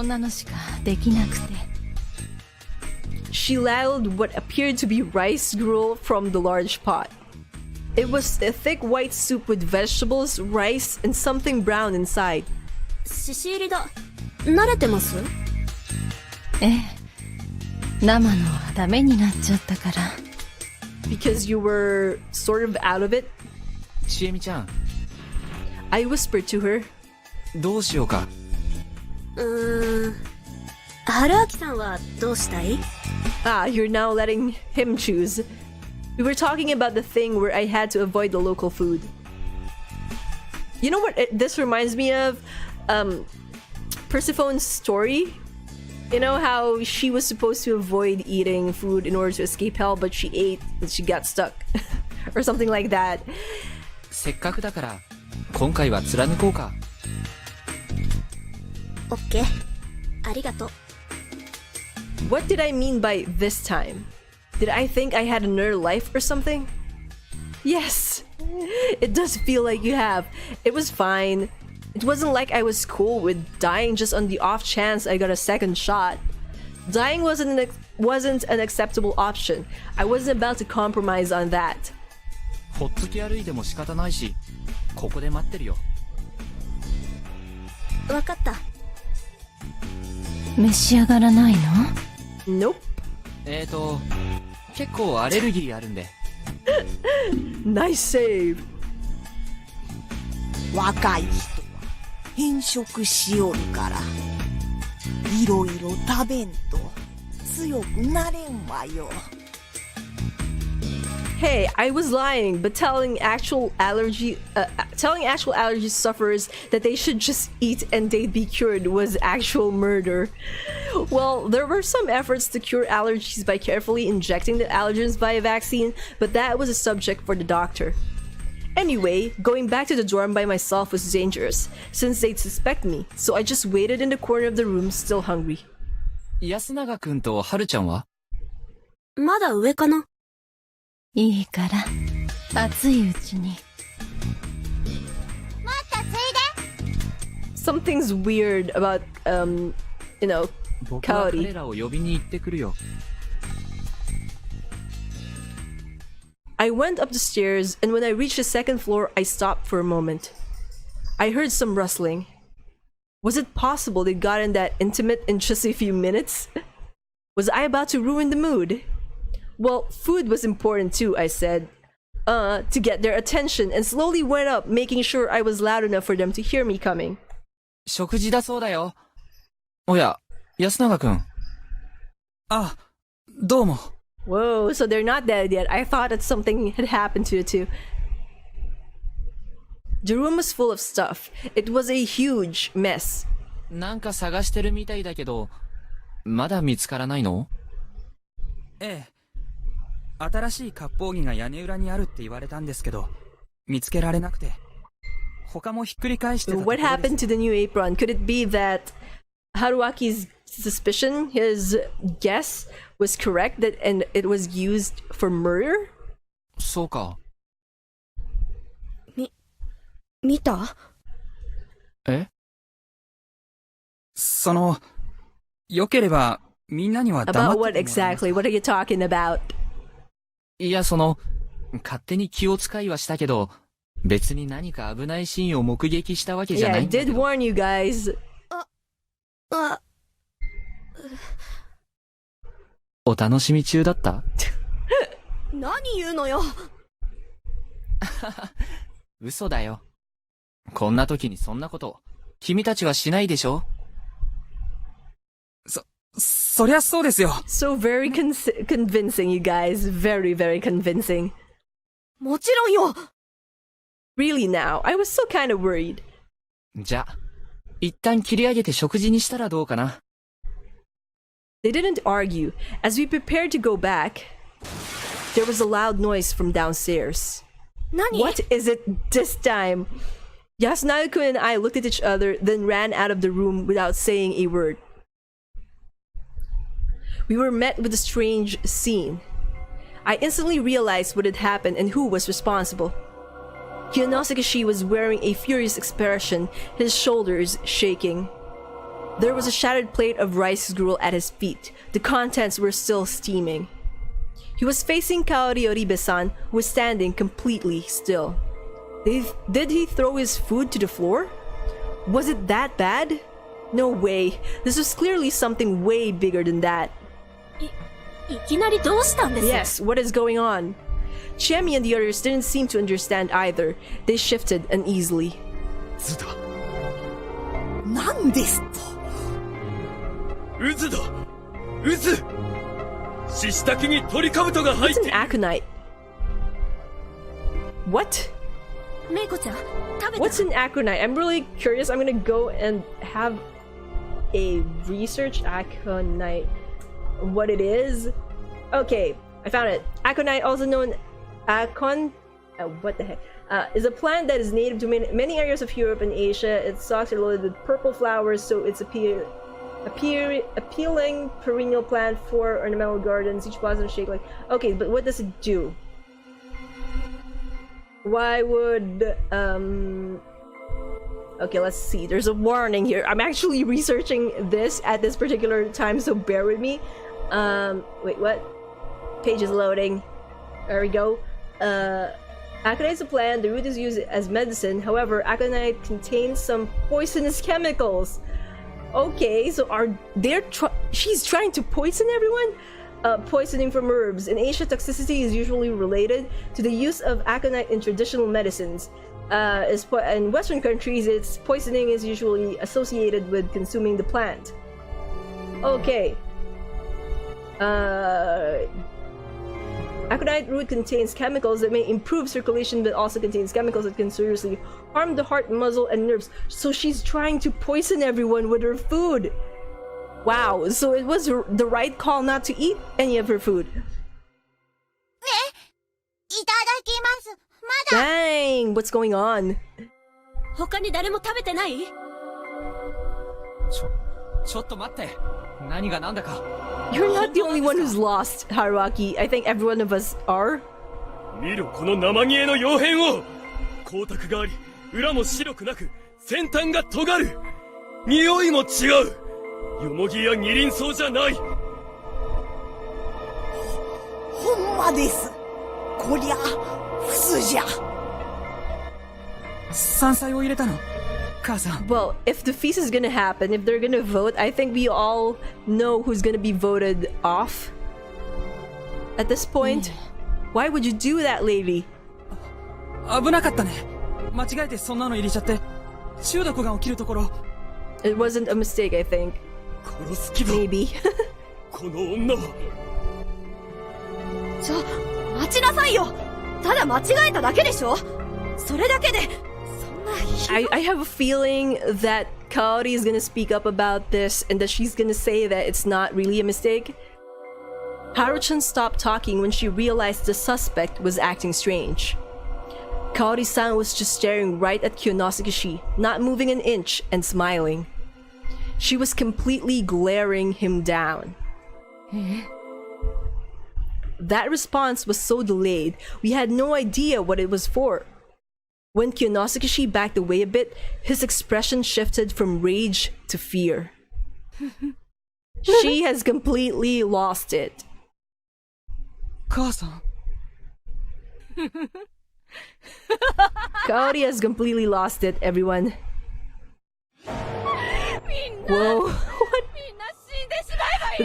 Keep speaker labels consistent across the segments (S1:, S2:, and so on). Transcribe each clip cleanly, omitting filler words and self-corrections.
S1: なのしかできなくて。
S2: She ladled what appeared to be rice gruel from the large pot. It was a thick white soup with vegetables, rice, and something brown inside.
S3: シシーリだ。慣れてます？
S1: ええ。生のはダメになっちゃったから。
S2: Because you were sort of out of it?
S4: ちえみちゃん。
S2: I whispered to her.
S4: どうしようか。
S3: 春明さんはどうしたい？
S2: Ah, you're now letting him choose. We were talking about the thing where I had to avoid the local food. You know what this reminds me of? Persephone's story. You know how she was supposed to avoid eating food in order to escape hell, but she ate and she got stuck. Or something like that.
S4: せっかくだから、今回は貫こうか。
S3: オッケー。ありがとう。
S2: What did I mean by this time? Did I think I had another life or something? Yes! It does feel like you have. It was fine. It wasn't like I was cool with dying just on the off chance I got a second shot. Dying wasn't an acceptable option. I wasn't about to compromise on that.
S4: ほっつき歩いても仕方ないし、ここで待ってるよ。
S3: わかった。
S1: 召し上がらないの？
S2: Nope.
S4: 結構アレルギーあるんで。
S2: Nice save.
S5: 若い人は変色しよるから、いろいろ食べんと強くなれんわよ。
S2: Hey, I was lying, but telling actual allergy sufferers that they should just eat and they'd be cured was actual murder. Well, there were some efforts to cure allergies by carefully injecting the allergens via vaccine, but that was a subject for the doctor. Anyway, going back to the dorm by myself was dangerous, since they'd suspect me, so I just waited in the corner of the room, still hungry.
S4: 安永くんとはるちゃんは？
S3: まだ上かな？
S1: いいから、熱いうちに。
S3: もっとついで。
S2: Something's weird about, you know,
S4: 僕は
S2: Cody.
S4: 彼らを呼びに行ってくるよ。
S2: I went up the stairs, and when I reached the second floor, I stopped for a moment. I heard some rustling. Was it possible they'd gotten that intimate in just a few minutes? Was I about to ruin the mood? Well, food was important too, I said, to get their attention, and slowly went up, making sure I was loud enough for them to hear me coming.
S4: 食事だそうだよ。おや、安永くん。あ、どうも。
S2: Whoa, so they're not dead yet. I thought that something had happened to the two. The room was full of stuff. It was a huge mess.
S4: なんか探してるみたいだけど、まだ見つからないの？
S6: ええ。新しい割烹着が屋根裏にあるって言われたんですけど、見つけられなくて。他もひっくり返してたところです。
S2: What happened to the new apron? Could it be that Haruaki's suspicion, his guess, was correct and it was used for murder?
S4: そうか。
S3: 見た？
S4: え？
S6: 良ければみんなには黙って
S2: About what exactly? What are you talking about?
S4: いや、勝手に気を使いはしたけど、別に何か危ないシーンを目撃したわけじゃ
S2: Yeah,
S4: な
S2: I
S4: いんだけ
S2: did
S4: ど。
S2: warn you guys.
S4: お楽しみ中だった？
S3: 何言うのよ。
S4: 嘘だよ。こんな時にそんなこと、君たちはしないでしょ？
S6: そりゃそうですよ。
S2: So very convincing, you guys. Very, very convincing.
S3: もちろんよ。
S2: Really now, I was still kind of worried.
S4: じゃ、一旦切り上げて食事にしたらどうかな。
S2: They didn't argue. As we prepared to go back, there was a loud noise from downstairs.
S3: 何？
S2: What is it this time? Yasunaga-kun and I looked at each other, then ran out of the room without saying a word. We were met with a strange scene. I instantly realized what had happened and who was responsible. Kyonosakashi was wearing a furious expression, his shoulders shaking. There was a shattered plate of rice gruel at his feet. The contents were still steaming. He was facing Kaori Oribe-san, who was standing completely still. Did he throw his food to the floor? Was it that bad? No way. This was clearly something way bigger than that.
S3: いきなりどうしたんです？
S2: Yes, what is going on? Chiemi and the others didn't seem to understand either. They shifted uneasily.
S7: ズだ。
S5: なんですと。
S7: 渦だ。渦。獅子滝に鳥兜が入っ
S2: It's
S7: て
S2: an aconite. What?
S3: メイコちゃん、食べた？
S2: What's an aconite? I'm really curious. I'm gonna go and have a research aconite. What it is? Okay, I found it. Aconite, also known what the heck? Is a plant that is native to many areas of Europe and Asia. Its stalks are loaded with purple flowers, so it's appealing perennial plant for ornamental gardens. Each blossom shaped like. Okay, but what does it do? Why would Okay, let's see. There's a warning here. I'm actually researching this at this particular time, so bear with me. Wait, what? Page is loading. There we go. Aconite is a plant. The root is used as medicine. However, aconite contains some poisonous chemicals. Okay, so she's trying to poison everyone? Poisoning from herbs. In Asia, toxicity is usually related to the use of aconite in traditional medicines. In Western countries, its poisoning is usually associated with consuming the plant. Okay. Aconite root contains chemicals that may improve circulation, but also contains chemicals that can seriously harm the heart, muscle, and nerves. So she's trying to poison everyone with her food. Wow, so it was the right call not to eat any of her food.
S3: いただきます。まだ。
S2: Dang, what's going on?
S3: 他に誰も食べてない？
S4: ちょっと待って。何が何だか。
S2: You're not the only one who's lost, Haruaki. I think every one of us are.
S7: 見ろこの生煮えの妖変を。光沢があり、裏も白くなく、先端が尖る。匂いも違う。よもぎや二輪草じゃない。
S5: ほんまです。こりゃ、フスじゃ。
S6: 山菜を入れたの母さん。
S2: Well, if the feast is gonna happen, if they're gonna vote, I think we all know who's gonna be voted off. At this point, why would you do that, lady?
S6: 危なかったね。間違えてそんなの入れちゃって、中毒が起きるところ。
S2: It wasn't a mistake, I think.
S7: 殺す気だ。
S2: Maybe.
S7: この女は。
S3: 待ちなさいよ。ただ間違えただけでしょ。それだけで。
S2: I have a feeling that Kaori is gonna speak up about this and that she's gonna say that it's not really a mistake. Haruchan stopped talking when she realized the suspect was acting strange. Kaori-san was just staring right at Kyonosuke, not moving an inch and smiling. She was completely glaring him down. That response was so delayed, we had no idea what it was for. When Kyonosuke backed away a bit, his expression shifted from rage to fear. She has completely lost it.
S6: 母さん。
S2: Kaori has completely lost it, everyone. Whoa.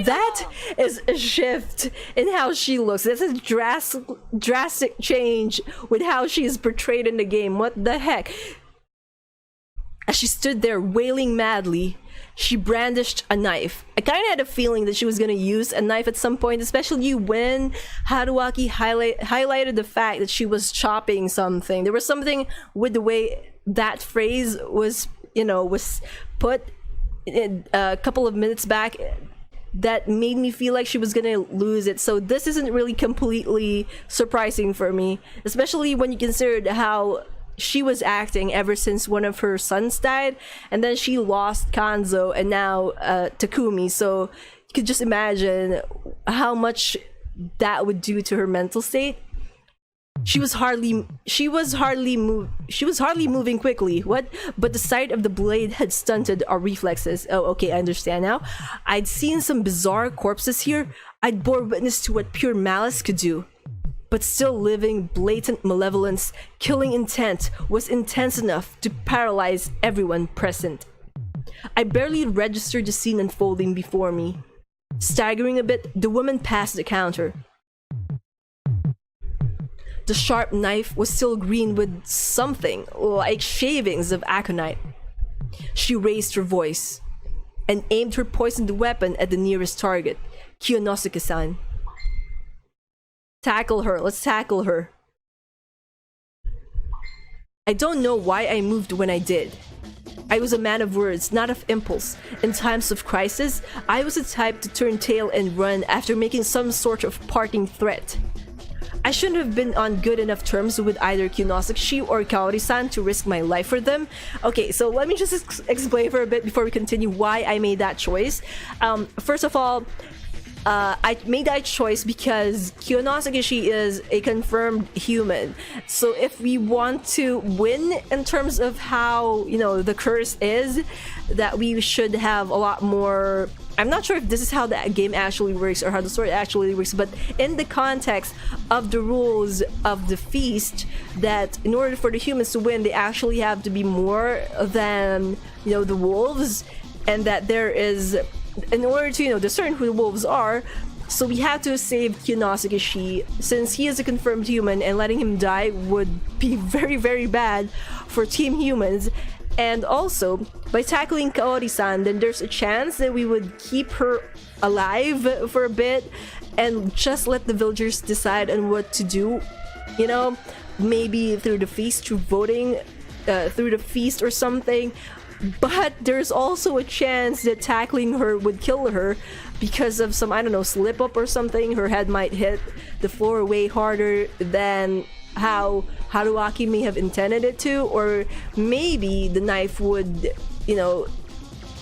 S2: That is a shift in how she looks. That's a drastic change with how she is portrayed in the game. What the heck? As she stood there wailing madly, she brandished a knife. I kind of had a feeling that she was going to use a knife at some point, especially when Haruaki highlighted the fact that she was chopping something. There was something with the way that phrase was, was put in a couple of minutes back that made me feel like she was gonna lose it. So this isn't really completely surprising for me, especially when you consider how she was acting ever since one of her sons died, and then she lost Kanzo and now Takumi. So you could just imagine how much that would do to her mental state. She was hardly moving quickly. What? But the sight of the blade had stunted our reflexes. Oh, okay, I understand now. I'd seen some bizarre corpses here. I'd bore witness to what pure malice could do. But still living, blatant malevolence, killing intent was intense enough to paralyze everyone present. I barely registered the scene unfolding before me. Staggering a bit, the woman passed the counter. The sharp knife was still green with something like shavings of aconite. She raised her voice and aimed her poisoned weapon at the nearest target, Kiyonosuke-san. Tackle her, let's tackle her. I don't know why I moved when I did. I was a man of words, not of impulse. In times of crisis, I was the type to turn tail and run after making some sort of parting threat. I shouldn't have been on good enough terms with either Kiyonosuke or Kaori-san to risk my life for them. Okay, so let me just explain for a bit before we continue why I made that choice. First of all, I made that choice because Kiyonosuke is a confirmed human. So if we want to win in terms of how, you know, the curse is, that we should have a lot more... I'm not sure if this is how that game actually works or how the story actually works, but in the context of the rules of the feast, that in order for the humans to win, they actually have to be more than, you know, the wolves, and that there is... in order to, you know, discern who the wolves are, so we have to save Kiyonosuke since he is a confirmed human, and letting him die would be very, very bad for Team Humans. And also, by tackling Kaori-san, then there's a chance that we would keep her alive for a bit and just let the villagers decide on what to do. You know, maybe through the feast, through voting, through the feast or something. But there's also a chance that tackling her would kill her because of some, I don't know, slip up or something. Her head might hit the floor way harder than how Haruaki may have intended it to, or maybe the knife would, you know,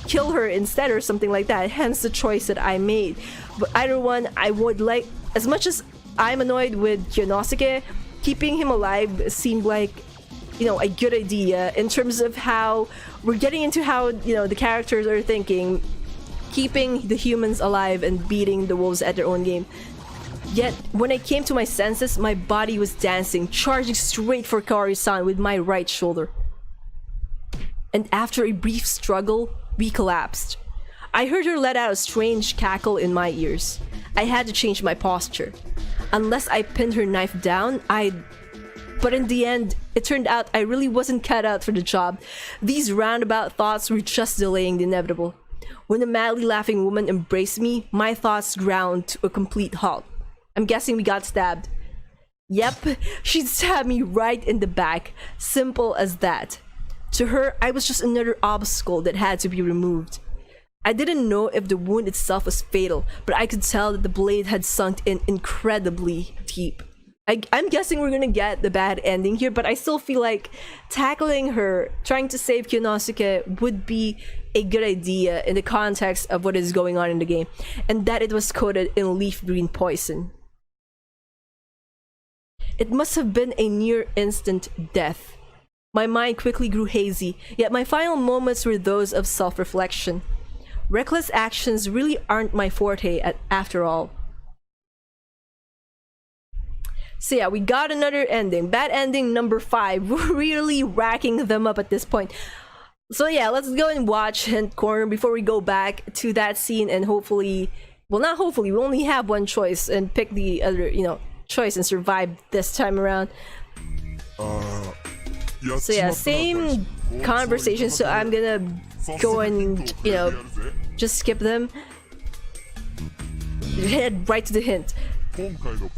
S2: kill her instead or something like that. Hence the choice that I made. But either one, I would like, as much as I'm annoyed with Kiyonosuke, keeping him alive seemed like, you know, a good idea in terms of how we're getting into how, you know, the characters are thinking, keeping the humans alive and beating the wolves at their own game. Yet, when I came to my senses, my body was dancing, charging straight for Kaori-san with my right shoulder. And after a brief struggle, we collapsed. I heard her let out a strange cackle in my ears. I had to change my posture. Unless I pinned her knife down, But in the end, it turned out I really wasn't cut out for the job. These roundabout thoughts were just delaying the inevitable. When the madly laughing woman embraced me, my thoughts ground to a complete halt. I'm guessing we got stabbed. Yep, she stabbed me right in the back. Simple as that. To her, I was just another obstacle that had to be removed. I didn't know if the wound itself was fatal, but I could tell that the blade had sunk in incredibly deep. I'm guessing we're gonna get the bad ending here, but I still feel like tackling her, trying to save Kiyonosuke would be a good idea in the context of what is going on in the game, and that it was coated in leaf green poison. It must have been a near instant death. My mind quickly grew hazy, yet my final moments were those of self-reflection. Reckless actions really aren't my forte after all. So yeah, we got another ending. Bad ending number 5. We're really racking them up at this point. So yeah, let's go and watch Hint Corner before we go back to that scene and hopefully... Well, not hopefully, we only have one choice and pick the other, you know, choice and survive this time around. So yeah, same conversation, so I'm gonna go and, you know, just skip them. Head right to the hint.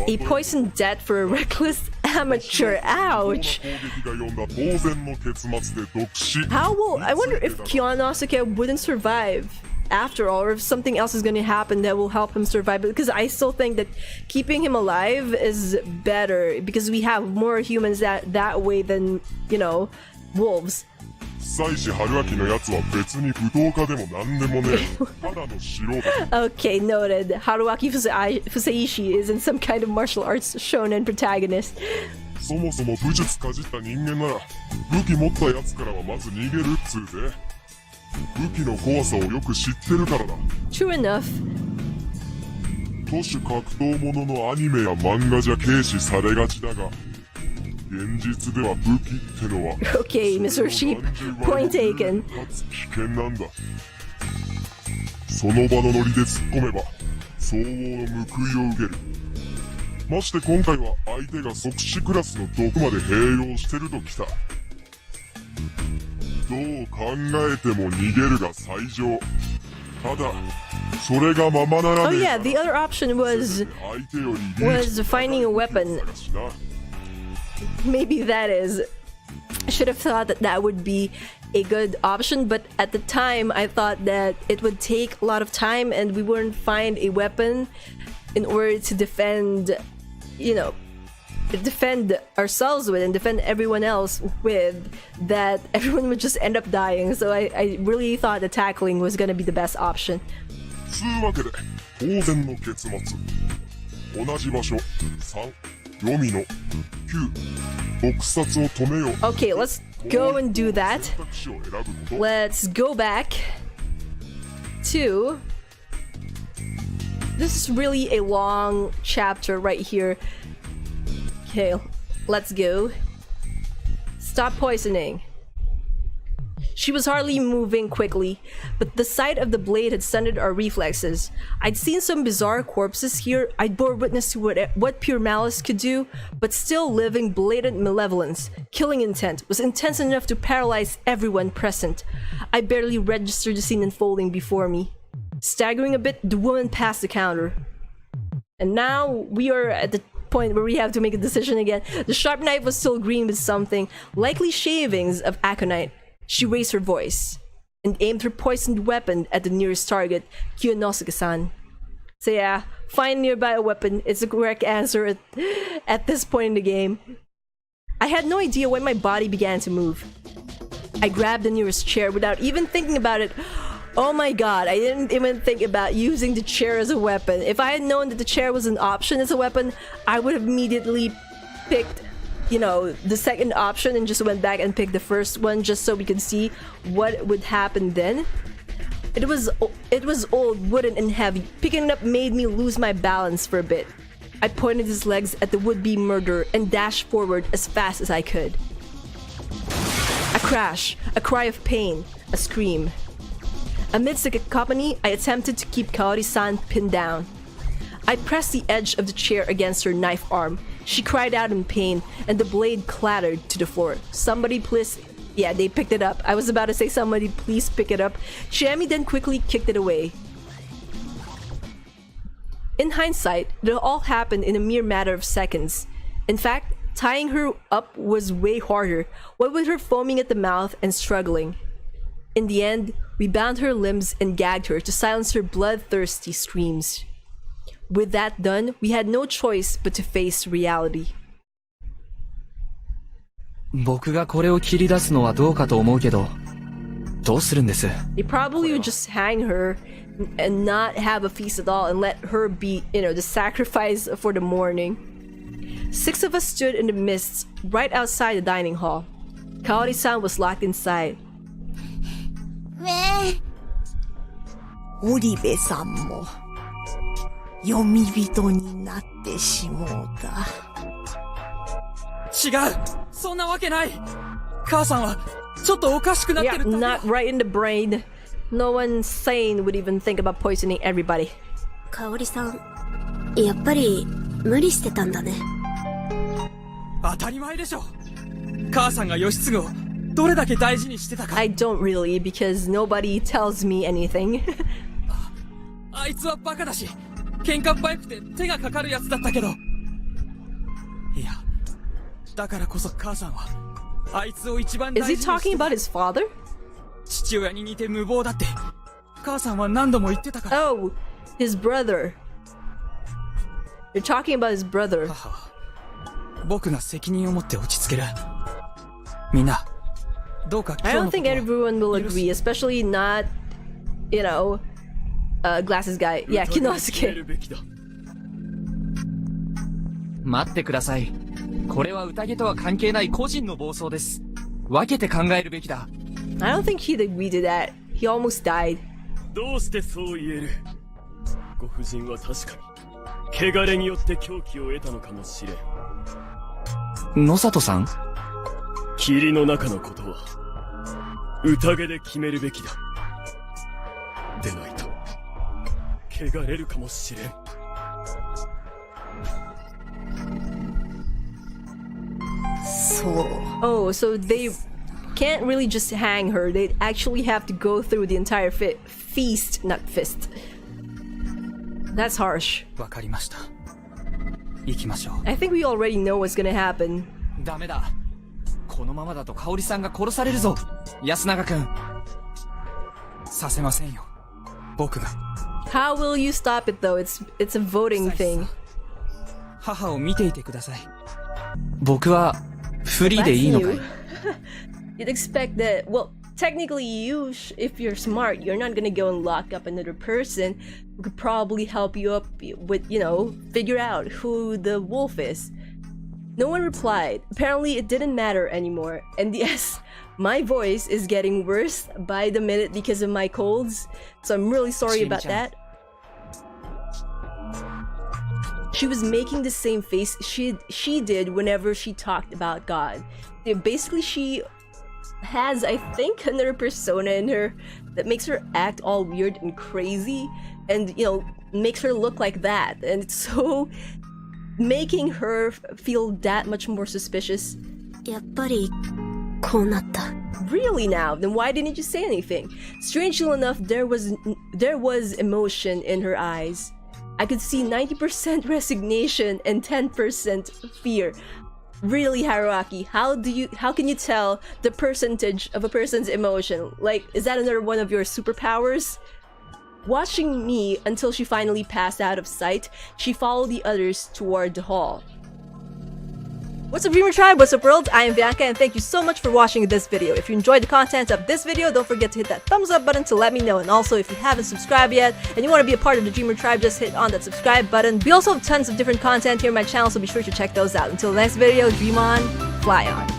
S2: A poisoned death for a reckless amateur. Ouch! How will... I wonder if Kiyonosuke wouldn't survive after all, or if something else is going to happen that will help him survive, because I still think that keeping him alive is better, because we have more humans that way than, you know, wolves. Okay, noted. Haruaki Fusaishi is in some kind of martial arts shonen protagonist.
S8: そもそも武術かじった人間なら武器持ったやつからはまず逃げるっつうぜ。武器の怖さをよく知ってるからだ。
S2: True enough.
S8: 都市格闘もののアニメや漫画じゃ軽視されがちだが、現実では武器ってのは
S2: Okay, Mr. Sheep. Point taken.
S8: かつ危険なんだ。その場のノリで突っ込めば相応の報いを受ける。まして今回は相手が即死クラスの毒まで併用してるときた。どう考えても逃げるが最上。ただそれがままなら
S2: Oh
S8: ねえ
S2: yeah, the other option was
S8: 相手よりリーチ
S2: finding a weapon.
S8: だしな。
S2: Maybe that is. I should have thought that that would be a good option, but at the time I thought that it would take a lot of time and we wouldn't find a weapon in order to defend, you know, defend ourselves with and defend everyone else with, that everyone would just end up dying. So I really thought the tackling was gonna be the best option.
S8: つうわけで当然の結末。同じ場所3黄泉の9撲殺を止めよう。
S2: Okay, let's go and do that.
S8: 選択肢を選ぶこと。
S2: Let's go back to... This is really a long chapter right here. Okay, let's go. Stop poisoning. She was hardly moving quickly, but the sight of the blade had stunted our reflexes. I'd seen some bizarre corpses here. I'd bore witness to what pure malice could do, but still living blatant malevolence. Killing intent was intense enough to paralyze everyone present. I barely registered the scene unfolding before me. Staggering a bit, the woman passed the counter. And now we are at the point where we have to make a decision again. The sharp knife was still green with something, likely shavings of aconite. She raised her voice and aimed her poisoned weapon at the nearest target, Kiyonosuke-san. So yeah, find nearby a weapon is the correct answer at this point in the game. I had no idea when my body began to move. I grabbed the nearest chair without even thinking about it. Oh my god, I didn't even think about using the chair as a weapon. If I had known that the chair was an option as a weapon, I would have immediately picked, you know, the second option and just went back and picked the first one just so we could see what would happen then. It was old, wooden, and heavy. Picking it up made me lose my balance for a bit. I pointed his legs at the would-be murderer and dashed forward as fast as I could. A crash, a cry of pain, a scream. Amidst the cacophony, I attempted to keep Kaori-san pinned down. I pressed the edge of the chair against her knife arm. She cried out in pain, and the blade clattered to the floor. Somebody please... Yeah, they picked it up. I was about to say somebody please pick it up. Chiemi then quickly kicked it away. In hindsight, it all happened in a mere matter of seconds. In fact, tying her up was way harder, what with her foaming at the mouth and struggling. In the end, we bound her limbs and gagged her to silence her bloodthirsty screams. With that done, we had no choice but to face reality.
S4: 僕がこれを切り出すのはどうかと思うけど、どうするんです？
S2: They probably would just hang her and not have a feast at all and let her be, you know, the sacrifice for the morning. 6 of us stood in the mists right outside the dining hall. Kaori-san was locked inside.
S5: 織部さんも読み人になってしもうた。
S6: 違う、そんなわけない。母さんはちょっとおかしくなって
S2: Yeah,
S6: るだけだ。
S2: not right in the brain. No one sane would even think about poisoning everybody.
S3: 香織さん、やっぱり無理してたんだね。
S6: 当たり前でしょ。母さんが義継をどれだけ大事にしてたか。
S2: I don't really, because nobody tells me anything.
S6: あいつはバカだし、喧嘩っ早くて手がかかるやつだったけど。いや、だからこそ母さんはあいつを一番大
S2: Is
S6: 事
S2: he
S6: にして
S2: talking about his father?
S6: 父親に似て無謀だって母さんは何度も言ってたから。
S2: Oh, his brother. You're talking about his brother.
S6: 母は僕が責任を持って落ち着ける。みんなどうか
S2: I
S6: 今
S2: don't
S6: 日
S2: think
S6: のこと
S2: everyone will
S6: を許す。
S2: agree, especially not, you know, glasses guy. Yeah,
S7: 消え
S2: Kinosuke.
S7: るべきだ。
S4: 待ってください。これは宴とは関係ない個人の暴走です。分けて考えるべきだ。
S2: I don't think he'd agree to that. He almost died.
S7: どうしてそう言える？ご婦人は確かに汚れによって狂気を得たのかもしれん。
S4: 野里さん？
S7: 霧の中のことは宴で決めるべきだ。でないと汚れるかもしれん。
S5: そう。
S2: Oh, so they can't really just hang her. They'd actually have to go through the entire feast, not fist. That's harsh.
S6: わかりました。行きましょう。
S2: I think we already know what's gonna happen.
S4: ダメだ。このままだと香織さんが殺されるぞ。安永くん。
S6: させませんよ。僕が。
S2: How will you stop it though? It's a voting thing.
S6: 母を見ていてください。
S4: 僕はフリーでいいのかい？
S2: You'd expect that, well, technically if you're smart, you're not gonna go and lock up another person who could probably help you up with, figure out who the wolf is. No one replied. Apparently it didn't matter anymore. And yes, my voice is getting worse by the minute because of my colds, so I'm really sorry about that. She was making the same face she did whenever she talked about God. Basically, she has, I think, another persona in her that makes her act all weird and crazy, and makes her look like that, and it's so making her feel that much more suspicious.
S3: やっぱりこうなった。
S2: Really now? Then why didn't you say anything? Strangely enough, there was emotion in her eyes. I could see 90% resignation and 10% fear. Really, Haruaki, how can you tell the percentage of a person's emotion? Like, is that another one of your superpowers? Watching me until she finally passed out of sight, she followed the others toward the hall. What's up, Dreamer Tribe? What's up, world? I am Bianca, and thank you so much for watching this video. If you enjoyed the content of this video, don't forget to hit that thumbs up button to let me know. And also, if you haven't subscribed yet and you want to be a part of the Dreamer Tribe, just hit on that subscribe button. We also have tons of different content here on my channel, so be sure to check those out. Until the next video, dream on, fly on.